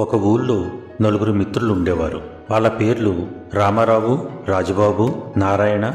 ఒక ఊళ్ళో నలుగురు మిత్రులు ఉండేవారు. వాళ్ళ పేర్లు రామారావు, రాజబాబు, నారాయణ,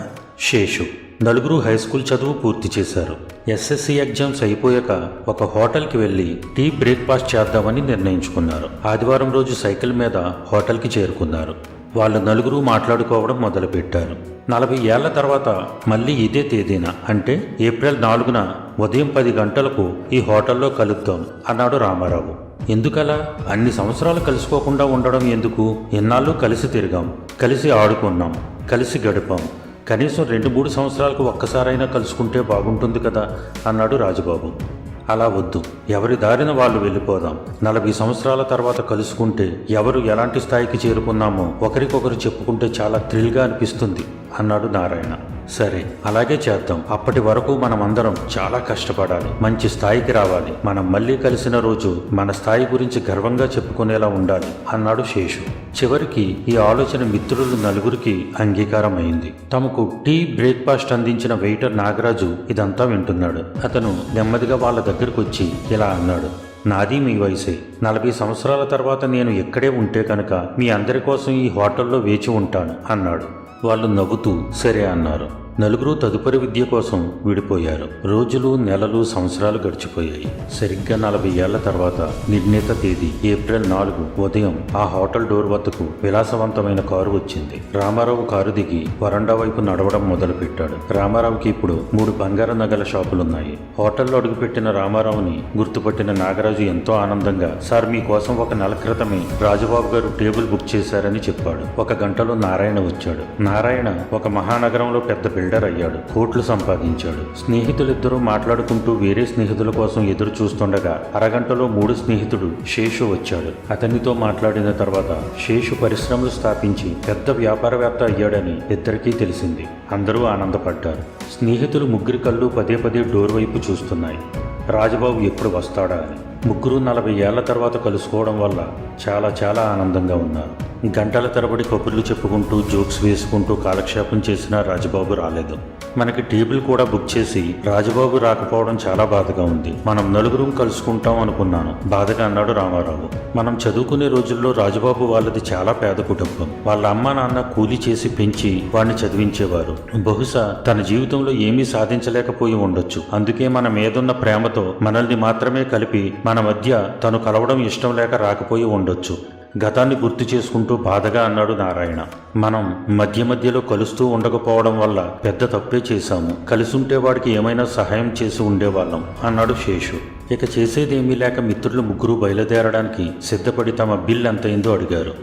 శేషు. నలుగురు హై స్కూల్ చదువు పూర్తి చేశారు. ఎస్ఎస్సి ఎగ్జామ్స్ అయిపోయాక ఒక హోటల్కి వెళ్ళి టీ బ్రేక్ఫాస్ట్ చేద్దామని నిర్ణయించుకున్నారు. ఆదివారం రోజు సైకిల్ మీద హోటల్కి చేరుకున్నారు. వాళ్ళు నలుగురు మాట్లాడుకోవడం మొదలుపెట్టారు. 40 ఏళ్ల తర్వాత మళ్ళీ ఇదే తేదీన అంటే ఏప్రిల్ 4న ఉదయం 10 గంటలకు ఈ హోటల్లో కలుద్దాం అన్నాడు రామారావు. ఎందుకలా? అన్ని సంవత్సరాలు కలుసుకోకుండా ఉండడం ఎందుకు? ఎన్నాళ్ళు కలిసి తిరిగాం, కలిసి ఆడుకున్నాం, కలిసి గడిపాం. కనీసం 2-3 సంవత్సరాలకు ఒక్కసారైనా కలుసుకుంటే బాగుంటుంది కదా అన్నాడు రాజబాబు. అలా వద్దు, ఎవరి దారిన వాళ్ళు వెళ్ళిపోదాం. 40 సంవత్సరాల తర్వాత కలుసుకుంటే ఎవరు ఎలాంటి స్థాయికి చేరుకున్నామో ఒకరికొకరు చెప్పుకుంటే చాలా థ్రిల్గా అనిపిస్తుంది అన్నాడు నారాయణ. సరే, అలాగే చేద్దాం. అప్పటి వరకు మనమందరం చాలా కష్టపడాలి, మంచి స్థాయికి రావాలి. మనం మళ్ళీ కలిసిన రోజు మన స్థాయి గురించి గర్వంగా చెప్పుకునేలా ఉండాలి అన్నాడు శేషు. చివరికి ఈ ఆలోచన మిత్రులు నలుగురికి అంగీకారం అయింది. తమకు టీ బ్రేక్ఫాస్ట్ అందించిన వెయిటర్ నాగరాజు ఇదంతా వింటున్నాడు. అతను నెమ్మదిగా వాళ్ళ దగ్గరకు వచ్చి ఇలా అన్నాడు. నాది మీ వయసే. 40 సంవత్సరాల తర్వాత నేను ఎక్కడే ఉంటే కనుక మీ అందరి కోసం ఈ హోటల్లో వేచి ఉంటాను అన్నాడు. వాళ్ళు నవ్వుతూ సరే అన్నారు. నలుగురు తదుపరి విద్య కోసం విడిపోయారు. రోజులు, నెలలు, సంవత్సరాలు గడిచిపోయాయి. సరిగ్గా 40 ఏళ్ల తర్వాత నిర్ణీత తేదీ ఏప్రిల్ 4 ఉదయం ఆ హోటల్ డోర్ వద్దకు విలాసవంతమైన కారు వచ్చింది. రామారావు కారు దిగి వరండా వైపు నడవడం మొదలుపెట్టాడు. రామారావుకి ఇప్పుడు 3 బంగారు నగల షాపులున్నాయి. హోటల్లో అడుగుపెట్టిన రామారావుని గుర్తుపట్టిన నాగరాజు ఎంతో ఆనందంగా, సార్, మీకోసం ఒక నెల క్రితమే రాజబాబు గారు టేబుల్ బుక్ చేశారని చెప్పాడు. 1 గంటలో నారాయణ వచ్చాడు. నారాయణ ఒక మహానగరంలో పెద్ద బిల్డర్ అయ్యాడు. కోట్లు సంపాదించాడు. స్నేహితులిద్దరూ మాట్లాడుకుంటూ వేరే స్నేహితుల కోసం ఎదురు చూస్తుండగా అరగంటలో 3 స్నేహితుడు శేషు వచ్చాడు. అతనితో మాట్లాడిన తర్వాత శేషు పరిశ్రమలు స్థాపించి పెద్ద వ్యాపారవేత్త అయ్యాడని ఇద్దరికీ తెలిసింది. అందరూ ఆనందపడ్డారు. స్నేహితులు ముగ్గురి కళ్ళు పదే పదే డోర్ వైపు చూస్తున్నాయి. రాజబాబు ఎప్పుడు వస్తాడా అని. ముగ్గురు 40 ఏళ్ల తర్వాత కలుసుకోవడం వల్ల చాలా చాలా ఆనందంగా ఉన్నారు. గంటల తరబడి కబుర్లు చెప్పుకుంటూ జోక్స్ వేసుకుంటూ కాలక్షేపం చేసినా రాజబాబు రాలేదు. మనకి టేబుల్ కూడా బుక్ చేసి రాజబాబు రాకపోవడం చాలా బాధగా ఉంది. మనం నలుగురం కలుసుకుంటాం అనుకున్నాను, బాధగా అన్నాడు రామారావు. మనం చదువుకునే రోజుల్లో రాజబాబు వాళ్ళది చాలా పేద కుటుంబం. వాళ్ళ అమ్మ నాన్న కూలీ చేసి పెంచి వాడిని చదివించేవారు. బహుశా తన జీవితంలో ఏమీ సాధించలేకపోయి ఉండొచ్చు. అందుకే మన మీదున్న ప్రేమతో మనల్ని మాత్రమే కలిపి మన మధ్య తను కలవడం ఇష్టం లేక రాకపోయి ఉండొచ్చు. గతాన్ని గుర్తు చేసుకుంటూ బాధగా అన్నాడు నారాయణ. మనం మధ్య మధ్యలో కలుస్తూ ఉండకపోవడం వల్ల పెద్ద తప్పే చేశాము. కలిసుంటే వాడికి ఏమైనా సహాయం చేసి ఉండేవాళ్ళం అన్నాడు శేషు. ఇక చేసేదేమీ లేక మిత్రులు ముగ్గురు బయలుదేరడానికి సిద్ధపడి తమ బిల్ ఎంతైందో అడిగారు.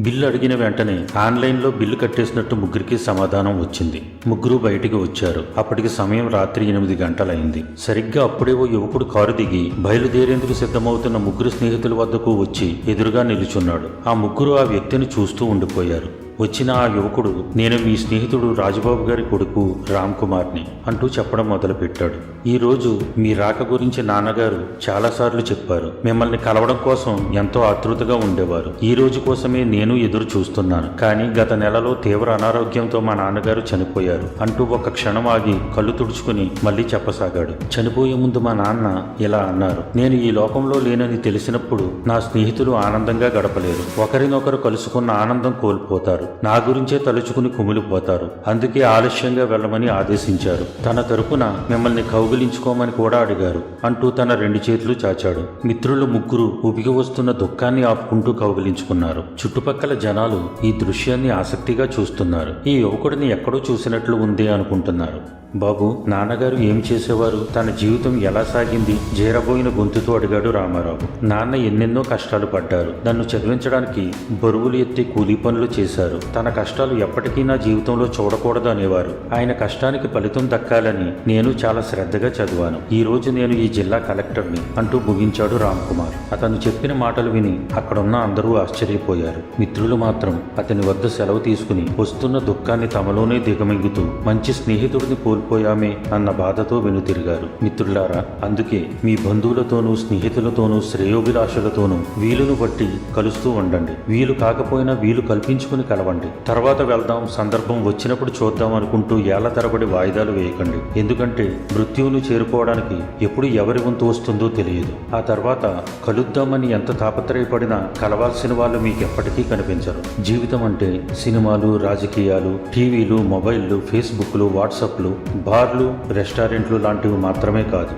బిల్లు అడిగిన వెంటనే ఆన్లైన్లో బిల్లు కట్టేసినట్టు ముగ్గురికి సమాధానం వచ్చింది. ముగ్గురు బయటికి వచ్చారు. అప్పటికి సమయం రాత్రి 8 గంటలైంది. సరిగ్గా అప్పుడే ఓ యువకుడు కారు దిగి బయలుదేరేందుకు సిద్ధమవుతున్న ముగ్గురు స్నేహితుల వద్దకు వచ్చి ఎదురుగా నిలుచున్నాడు. ఆ ముగ్గురు ఆ వ్యక్తిని చూస్తూ ఉండిపోయారు. వచ్చిన ఆ యువకుడు, నేను మీ స్నేహితుడు రాజబాబు గారి కొడుకు రామ్ కుమార్ని అంటూ చెప్పడం మొదలుపెట్టాడు. ఈరోజు మీ రాక గురించి నాన్నగారు చాలాసార్లు చెప్పారు. మిమ్మల్ని కలవడం కోసం ఎంతో ఆతృతగా ఉండేవారు. ఈ రోజు కోసమే నేను ఎదురు చూస్తున్నాను. కానీ గత నెలలో తీవ్ర అనారోగ్యంతో మా నాన్నగారు చనిపోయారు అంటూ ఒక క్షణం ఆగి కళ్ళు తుడుచుకుని మళ్ళీ చెప్పసాగాడు. చనిపోయే ముందు మా నాన్న ఇలా అన్నారు. నేను ఈ లోకంలో లేనని తెలిసినప్పుడు నా స్నేహితులు ఆనందంగా గడపలేరు. ఒకరినొకరు కలుసుకున్న ఆనందం కోల్పోతారు. నా గురించే తలుచుకుని కుమిలిపోతారు. అందుకే ఆలస్యంగా వెళ్ళమని ఆదేశించారు. తన తరపున మిమ్మల్ని కౌగిలించుకోమని కూడా అడిగారు అంటూ తన 2 చేతులు చాచాడు. మిత్రులు ముగ్గురు ఉబికి వస్తున్న దుఃఖాన్ని ఆపుకుంటూ కౌగిలించుకున్నారు. చుట్టుపక్కల జనాలు ఈ దృశ్యాన్ని ఆసక్తిగా చూస్తున్నారు. ఈ యువకుడిని ఎక్కడో చూసినట్లు ఉంది అనుకుంటున్నారు. బాబు, నాన్నగారు ఏం చేసేవారు? తన జీవితం ఎలా సాగింది? జీరబోయిన గొంతుతో అడిగాడు రామారావు. నాన్న ఎన్నెన్నో కష్టాలు పడ్డారు. నన్ను చదివించడానికి బరువులు ఎత్తి కూలీ పనులు చేశారు. తన కష్టాలు ఎప్పటికీ నా జీవితంలో చూడకూడదు అనేవారు. ఆయన కష్టానికి ఫలితం దక్కాలని నేను చాలా శ్రద్ధగా చదివాను. ఈ రోజు నేను ఈ జిల్లా కలెక్టర్ని అంటూ ముగించాడు రామ్ కుమార్. అతను చెప్పిన మాటలు విని అక్కడున్న అందరూ ఆశ్చర్యపోయారు. మిత్రులు మాత్రం అతని వద్ద సెలవు తీసుకుని వస్తున్న దుఃఖాన్ని తమలోనే దిగమింగుతూ మంచి స్నేహితుడిని కోల్పోయామే అన్న బాధతో వెనుతిరిగారు. మిత్రులారా, అందుకే మీ బంధువులతోనూ స్నేహితులతోనూ శ్రేయోభిలాషులతోనూ వీలును బట్టి కలుస్తూ ఉండండి. వీలు కాకపోయినా వీలు కల్పించుకుని కలవండి. తర్వాత వెళ్దాం, సందర్భం వచ్చినప్పుడు చూద్దాం అనుకుంటూ ఏళ్ల తరబడి వాయిదాలు వేయకండి. ఎందుకంటే మృత్యువును చేరుకోవడానికి ఎప్పుడు ఎవరి వంతు వస్తుందో తెలియదు. ఆ తర్వాత కలుద్దామని ఎంత తాపత్రయపడినా కలవాల్సిన వాళ్ళు మీకు ఎప్పటికీ కనిపించరు. జీవితం అంటే సినిమాలు, రాజకీయాలు, టీవీలు, మొబైల్లు, ఫేస్బుక్లు, వాట్సాప్లు, బార్లు, రెస్టారెంట్లు లాంటివి మాత్రమే కాదు.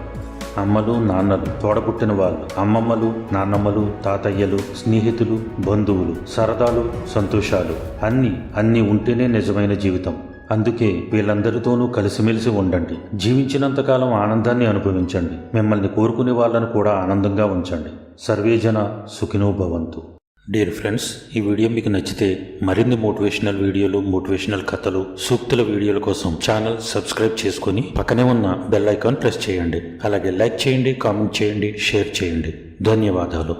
అమ్మలు, నాన్నలు, తోడపుట్టిన వాళ్ళు, అమ్మమ్మలు, నాన్నమ్మలు, తాతయ్యలు, స్నేహితులు, బంధువులు, సరదాలు, సంతోషాలు అన్నీ ఉంటేనే నిజమైన జీవితం. అందుకే వీళ్ళందరితోనూ కలిసిమెలిసి ఉండండి. జీవించినంతకాలం ఆనందాన్ని అనుభవించండి. మిమ్మల్ని కోరుకునే వాళ్ళను కూడా ఆనందంగా ఉంచండి. సర్వేజన సుఖినో భవంతు. డియర్ ఫ్రెండ్స్, ఈ వీడియో మీకు నచ్చితే మరిన్ని మోటివేషనల్ వీడియోలు, మోటివేషనల్ కథలు, సూక్తుల వీడియోల కోసం ఛానల్ సబ్స్క్రైబ్ చేసుకుని పక్కనే ఉన్న బెల్ ఐకాన్ ప్రెస్ చేయండి. అలాగే లైక్ చేయండి, కామెంట్ చేయండి, షేర్ చేయండి. ధన్యవాదాలు.